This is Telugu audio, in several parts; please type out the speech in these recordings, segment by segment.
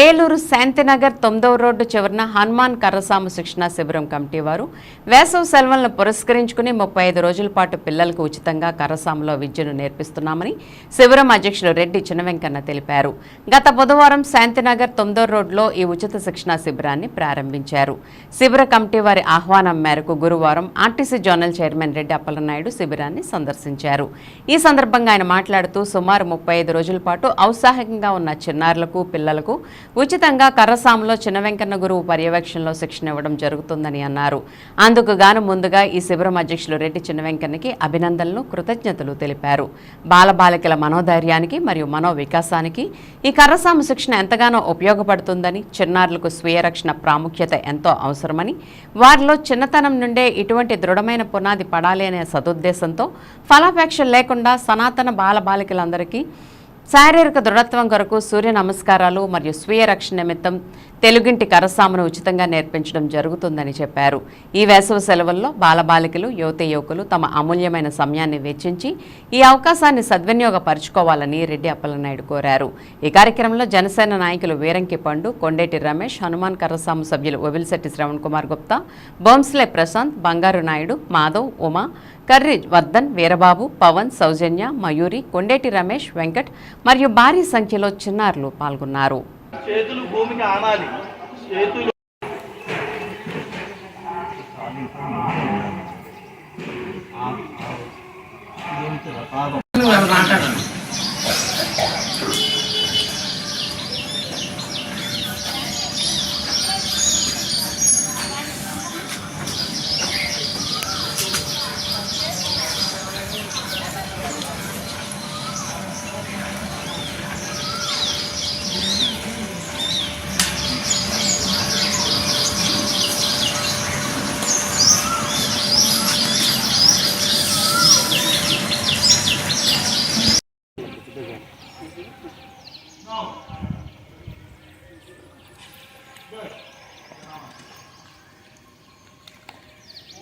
ఏలూరు శాంతినగర్ 9వ రోడ్డు చివరన హనుమాన్ కర్రసాము శిక్షణా శిబిరం కమిటీ వారు వేసవి సెలవులను పురస్కరించుకుని 35 రోజుల పాటు పిల్లలకు ఉచితంగా కర్రసాములో విద్యను నేర్పిస్తున్నామని శిబిరం అధ్యక్షులు రెడ్డి చినవెంకన్న తెలిపారు. గత బుధవారం శాంతినగర్ 9వ రోడ్డులో ఈ ఉచిత శిక్షణా శిబిరాన్ని ప్రారంభించారు. శిబిర కమిటీ వారి ఆహ్వానం మేరకు గురువారం RTC zonal chairman Reddy Appalanaidu శిబిరాన్ని సందర్శించారు. ఈ సందర్భంగా ఆయన మాట్లాడుతూ సుమారు 35 రోజుల పాటు ఔత్సాహికంగా ఉన్న చిన్నారులకు పిల్లలకు ఉచితంగా కర్రసాములో చినవెంకన్న గురువు పర్యవేక్షణలో శిక్షణ ఇవ్వడం జరుగుతుందని అన్నారు. అందుకు గాను ముందుగా ఈ శిబిరం అధ్యక్షులు రెడ్డి చినవెంకన్నకి అభినందనలు, కృతజ్ఞతలు తెలిపారు. బాలబాలికల మనోధైర్యానికి మరియు మనోవికాసానికి ఈ కర్రసాము శిక్షణ ఎంతగానో ఉపయోగపడుతుందని, చిన్నారులకు స్వీయ రక్షణ ప్రాముఖ్యత ఎంతో అవసరమని, వారిలో చిన్నతనం నుండే ఇటువంటి దృఢమైన పునాది పడాలి అనే సదుద్దేశంతో ఫలాపేక్ష లేకుండా సనాతన బాలబాలికలందరికీ శారీరక దృఢత్వం కొరకు సూర్య నమస్కారాలు మరియు స్వీయ రక్షణ నిమిత్తం తెలుగింటి కర్రసామును ఉచితంగా నేర్పించడం జరుగుతుందని చెప్పారు. ఈ వేసవి సెలవుల్లో బాలబాలికలు, యువతీ యువకులు తమ అమూల్యమైన సమయాన్ని వెచ్చించి ఈ అవకాశాన్ని సద్వినియోగపరచుకోవాలని రెడ్డి అప్పలనాయుడు కోరారు. ఈ కార్యక్రమంలో జనసేన నాయకులు వీరంకి పండు, కొండేటి రమేష్, హనుమాన్ కర్రసాము సభ్యులు ఒవిల్శెట్టి శ్రవణ్ కుమార్ గుప్తా, బొంస్లే ప్రశాంత్, బంగారు నాయుడు, మాధవ్, ఉమా, కర్రి వర్ధన్, వీరబాబు, పవన్, సౌజన్య, మయూరి, కొండేటి రమేష్, వెంకట్ మరియు భారీ సంఖ్యలో చిన్నారులు పాల్గొన్నారు. చేతులు భూమికి ఆనాలి. చేతులు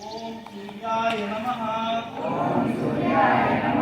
ఓం సూర్యాయ నమః. ఓం సూర్యాయ నమః.